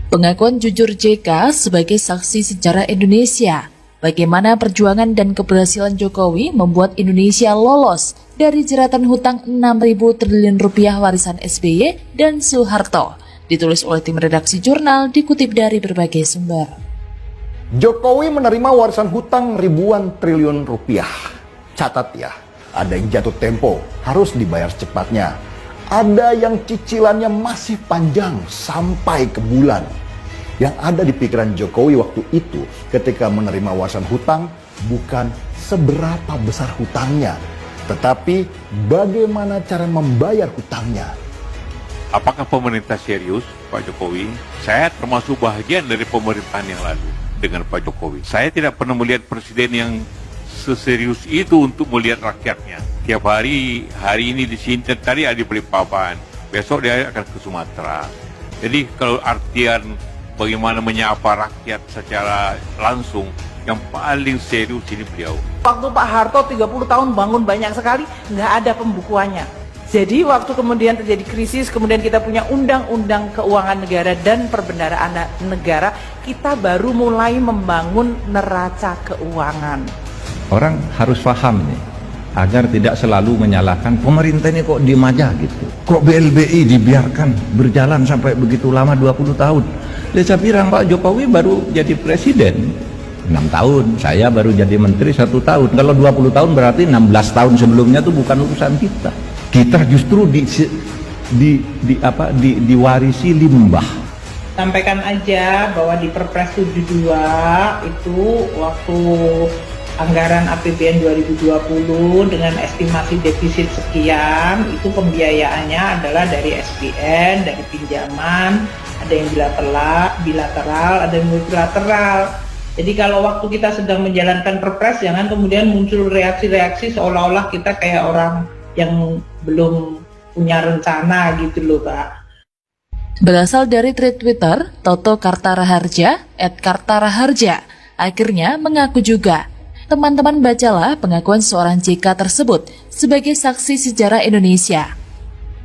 Pengakuan jujur JK sebagai saksi sejarah Indonesia. Bagaimana perjuangan dan keberhasilan Jokowi membuat Indonesia lolos dari jeratan hutang 6.000 triliun rupiah warisan SBY dan Soeharto. Ditulis oleh tim redaksi jurnal, dikutip dari berbagai sumber. Jokowi menerima warisan hutang ribuan triliun rupiah. Catat ya, ada yang jatuh tempo, harus dibayar secepatnya. Ada yang cicilannya masih panjang sampai ke bulan. Yang ada di pikiran Jokowi waktu itu ketika menerima warisan hutang bukan seberapa besar hutangnya, tetapi bagaimana cara membayar hutangnya. Apakah pemerintah serius, Pak Jokowi? Saya termasuk bahagian dari pemerintahan yang lalu dengan Pak Jokowi. Saya tidak pernah melihat presiden yang seserius itu untuk melihat rakyatnya. Tiap hari ini di sini, tadi ada di Balikpapan, besok dia akan ke Sumatera. Jadi kalau artian bagaimana menyapa rakyat secara langsung, yang paling serius ini beliau. Waktu Pak Harto 30 tahun bangun banyak sekali, nggak ada pembukuannya. Jadi waktu kemudian terjadi krisis, kemudian kita punya undang-undang keuangan negara dan perbendaharaan negara, kita baru mulai membangun neraca keuangan. Orang harus paham nih, agar tidak selalu menyalahkan pemerintah ini kok diem aja gitu. Kok BLBI dibiarkan berjalan sampai begitu lama 20 tahun. Saya bilang Pak Jokowi baru jadi presiden 6 tahun, saya baru jadi menteri 1 tahun. Kalau 20 tahun berarti 16 tahun sebelumnya itu bukan urusan kita. Kita justru diwarisi limbah. Sampaikan aja bahwa di Perpres 72 itu waktu anggaran APBN 2020 dengan estimasi defisit sekian, itu pembiayaannya adalah dari SPN, dari pinjaman, ada yang bilateral, ada yang multilateral. Jadi kalau waktu kita sedang menjalankan Perpres, jangan kemudian muncul reaksi-reaksi seolah-olah kita kayak orang yang belum punya rencana gitu loh, Pak. Berasal dari tweet Twitter, Toto Kartaraharja, @Kartaraharja, akhirnya mengaku juga. Teman-teman bacalah pengakuan seorang JK tersebut sebagai saksi sejarah Indonesia.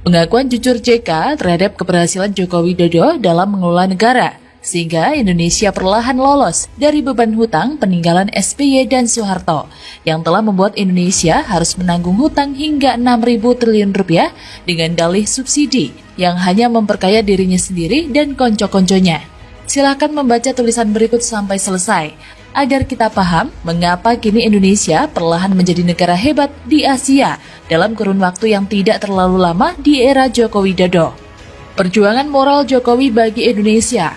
Pengakuan jujur JK terhadap keberhasilan Joko Widodo dalam mengelola negara, sehingga Indonesia perlahan lolos dari beban hutang peninggalan SBY dan Soeharto, yang telah membuat Indonesia harus menanggung hutang hingga 6.000 triliun rupiah dengan dalih subsidi yang hanya memperkaya dirinya sendiri dan konco-konconya. Silakan membaca tulisan berikut sampai selesai, agar kita paham mengapa kini Indonesia perlahan menjadi negara hebat di Asia dalam kurun waktu yang tidak terlalu lama di era Joko Widodo. Perjuangan moral Jokowi bagi Indonesia.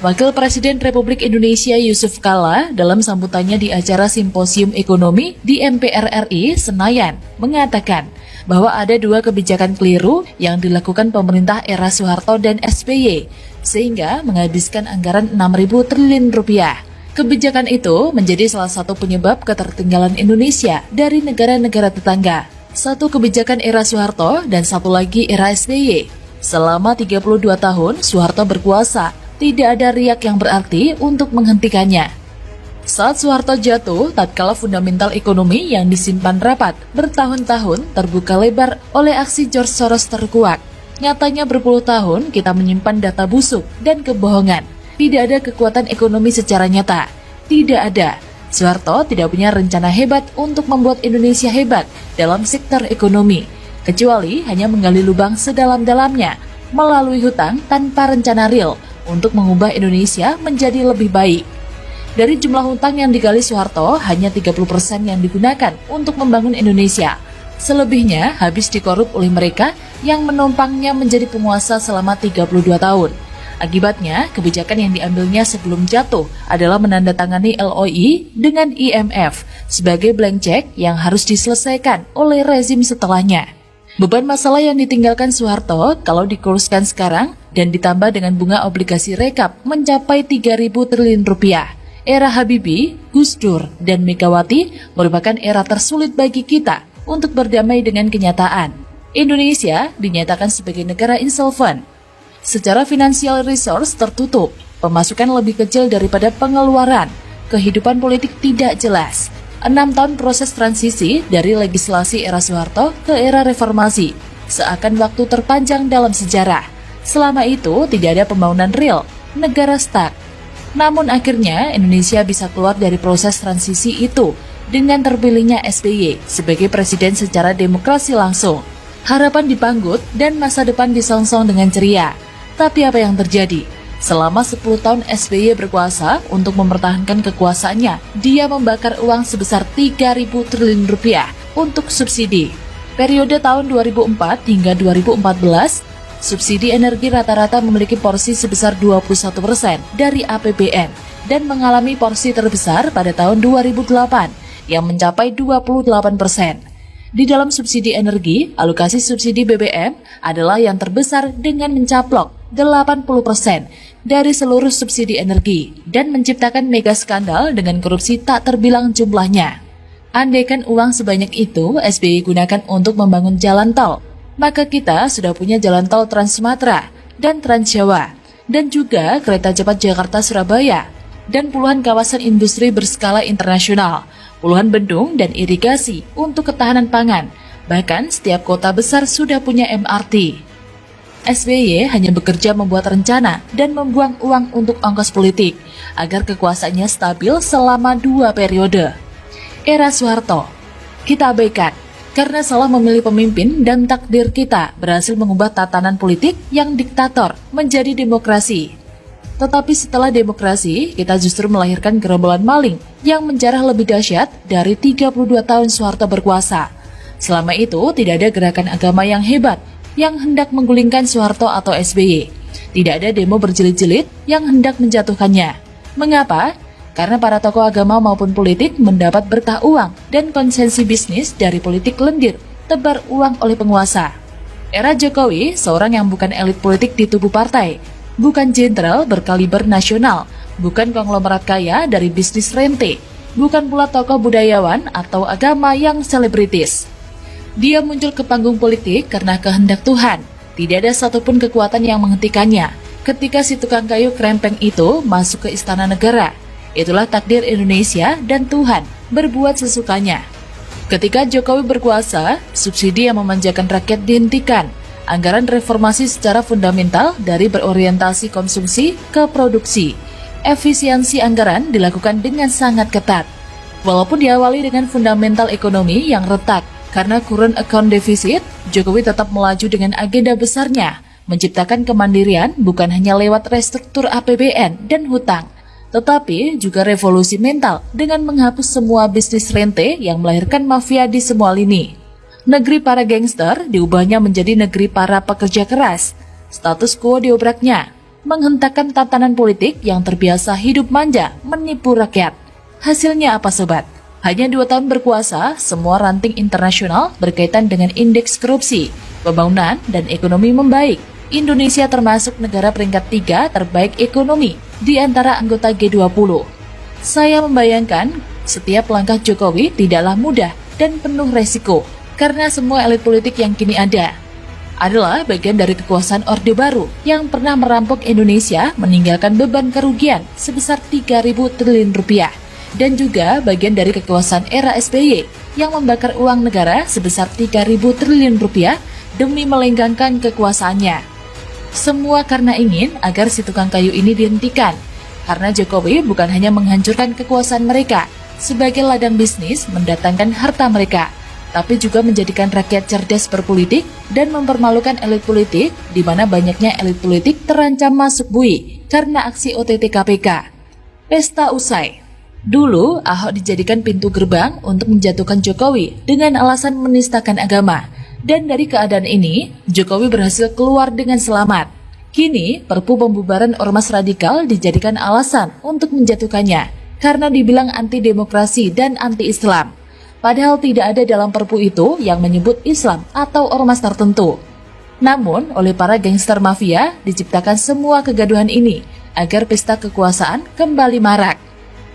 Wakil Presiden Republik Indonesia Yusuf Kala dalam sambutannya di acara Simposium Ekonomi di MPR RI Senayan mengatakan bahwa ada 2 kebijakan keliru yang dilakukan pemerintah era Soeharto dan SBY sehingga menghabiskan anggaran 6.000 triliun rupiah. Kebijakan itu menjadi salah satu penyebab ketertinggalan Indonesia dari negara-negara tetangga. Satu kebijakan era Soeharto dan satu lagi era SBY. Selama 32 tahun Soeharto berkuasa, tidak ada riak yang berarti untuk menghentikannya. Saat Soeharto jatuh, tatkala fundamental ekonomi yang disimpan rapat bertahun-tahun terbuka lebar oleh aksi George Soros terkuak. Nyatanya berpuluh tahun kita menyimpan data busuk dan kebohongan. Tidak ada kekuatan ekonomi secara nyata. Tidak ada. Soeharto tidak punya rencana hebat untuk membuat Indonesia hebat dalam sektor ekonomi, kecuali hanya menggali lubang sedalam-dalamnya melalui hutang tanpa rencana real untuk mengubah Indonesia menjadi lebih baik. Dari jumlah hutang yang digali Soeharto, hanya 30% yang digunakan untuk membangun Indonesia. Selebihnya habis dikorup oleh mereka yang menumpangnya menjadi penguasa selama 32 tahun. Akibatnya, kebijakan yang diambilnya sebelum jatuh adalah menandatangani LOI dengan IMF sebagai blank check yang harus diselesaikan oleh rezim setelahnya. Beban masalah yang ditinggalkan Soeharto kalau dikurskan sekarang dan ditambah dengan bunga obligasi rekap mencapai 3.000 triliun rupiah. Era Habibie, Gus Dur, dan Megawati merupakan era tersulit bagi kita untuk berdamai dengan kenyataan. Indonesia dinyatakan sebagai negara insolvent. Secara financial resource tertutup, pemasukan lebih kecil daripada pengeluaran, kehidupan politik tidak jelas. 6 tahun proses transisi dari legislasi era Soeharto ke era reformasi, seakan waktu terpanjang dalam sejarah. Selama itu tidak ada pembangunan real negara stuck. Namun akhirnya Indonesia bisa keluar dari proses transisi itu dengan terpilihnya SBY sebagai presiden secara demokrasi langsung. Harapan dipanggut dan masa depan disongsong dengan ceria. Tapi apa yang terjadi? Selama 10 tahun SBY berkuasa untuk mempertahankan kekuasaannya, dia membakar uang sebesar 3.000 triliun rupiah untuk subsidi. Periode tahun 2004 hingga 2014, subsidi energi rata-rata memiliki porsi sebesar 21% dari APBN dan mengalami porsi terbesar pada tahun 2008 yang mencapai 28%. Di dalam subsidi energi, alokasi subsidi BBM adalah yang terbesar dengan mencaplok 80% dari seluruh subsidi energi dan menciptakan mega skandal dengan korupsi tak terbilang jumlahnya. Andaikan uang sebanyak itu SBY gunakan untuk membangun jalan tol, maka kita sudah punya jalan tol Trans Sumatera dan Trans Jawa, dan juga kereta cepat Jakarta-Surabaya, dan puluhan kawasan industri berskala internasional, puluhan bendung dan irigasi untuk ketahanan pangan, bahkan setiap kota besar sudah punya MRT. SBY hanya bekerja membuat rencana dan membuang uang untuk ongkos politik, agar kekuasaannya stabil selama 2 periode. Era Soeharto, kita abaikan, karena salah memilih pemimpin dan takdir kita berhasil mengubah tatanan politik yang diktator menjadi demokrasi. Tetapi setelah demokrasi, kita justru melahirkan gerombolan maling yang menjarah lebih dahsyat dari 32 tahun Soeharto berkuasa. Selama itu tidak ada gerakan agama yang hebat yang hendak menggulingkan Soeharto atau SBY. Tidak ada demo berjilid-jilid yang hendak menjatuhkannya. Mengapa? Karena para tokoh agama maupun politik mendapat berkah uang dan konsensi bisnis dari politik lendir tebar uang oleh penguasa. Era Jokowi, seorang yang bukan elit politik di tubuh partai, bukan jenderal berkaliber nasional, bukan konglomerat kaya dari bisnis rente, bukan pula tokoh budayawan atau agama yang selebritis. Dia muncul ke panggung politik karena kehendak Tuhan. Tidak ada satupun kekuatan yang menghentikannya. Ketika si tukang kayu krempeng itu masuk ke istana negara, itulah takdir Indonesia dan Tuhan berbuat sesukanya. Ketika Jokowi berkuasa, subsidi yang memanjakan rakyat dihentikan. Anggaran reformasi secara fundamental dari berorientasi konsumsi ke produksi. Efisiensi anggaran dilakukan dengan sangat ketat. Walaupun diawali dengan fundamental ekonomi yang retak karena current account deficit, Jokowi tetap melaju dengan agenda besarnya, menciptakan kemandirian bukan hanya lewat restruktur APBN dan hutang, tetapi juga revolusi mental dengan menghapus semua bisnis rente yang melahirkan mafia di semua lini. Negeri para gangster diubahnya menjadi negeri para pekerja keras. Status quo diobraknya, menghentakkan tatanan politik yang terbiasa hidup manja, menipu rakyat. Hasilnya apa sobat? Hanya 2 tahun berkuasa, semua ranting internasional berkaitan dengan indeks korupsi, pembangunan, dan ekonomi membaik. Indonesia termasuk negara peringkat 3 terbaik ekonomi di antara anggota G20. Saya membayangkan setiap langkah Jokowi tidaklah mudah dan penuh resiko, karena semua elit politik yang kini ada adalah bagian dari kekuasaan Orde Baru yang pernah merampok Indonesia meninggalkan beban kerugian sebesar 3.000 triliun rupiah, dan juga bagian dari kekuasaan era SBY yang membakar uang negara sebesar 3.000 triliun rupiah demi melenggangkan kekuasaannya. Semua karena ingin agar si tukang kayu ini dihentikan, karena Jokowi bukan hanya menghancurkan kekuasaan mereka sebagai ladang bisnis mendatangkan harta mereka, tapi juga menjadikan rakyat cerdas berpolitik dan mempermalukan elit politik, di mana banyaknya elit politik terancam masuk bui karena aksi OTT KPK. Pesta usai. Dulu, Ahok dijadikan pintu gerbang untuk menjatuhkan Jokowi dengan alasan menistakan agama. Dan dari keadaan ini, Jokowi berhasil keluar dengan selamat. Kini, Perpu pembubaran ormas radikal dijadikan alasan untuk menjatuhkannya, karena dibilang anti-demokrasi dan anti-Islam. Padahal tidak ada dalam Perpu itu yang menyebut Islam atau ormas tertentu. Namun, oleh para gangster mafia, diciptakan semua kegaduhan ini, agar pesta kekuasaan kembali marak.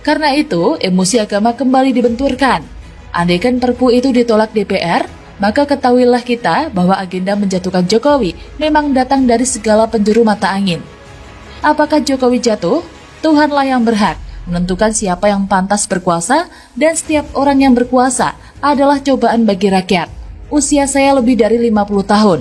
Karena itu, emosi agama kembali dibenturkan. Andaikan Perpu itu ditolak DPR, maka ketahuilah kita bahwa agenda menjatuhkan Jokowi memang datang dari segala penjuru mata angin. Apakah Jokowi jatuh? Tuhanlah yang berhak menentukan siapa yang pantas berkuasa, dan setiap orang yang berkuasa adalah cobaan bagi rakyat. Usia saya lebih dari 50 tahun.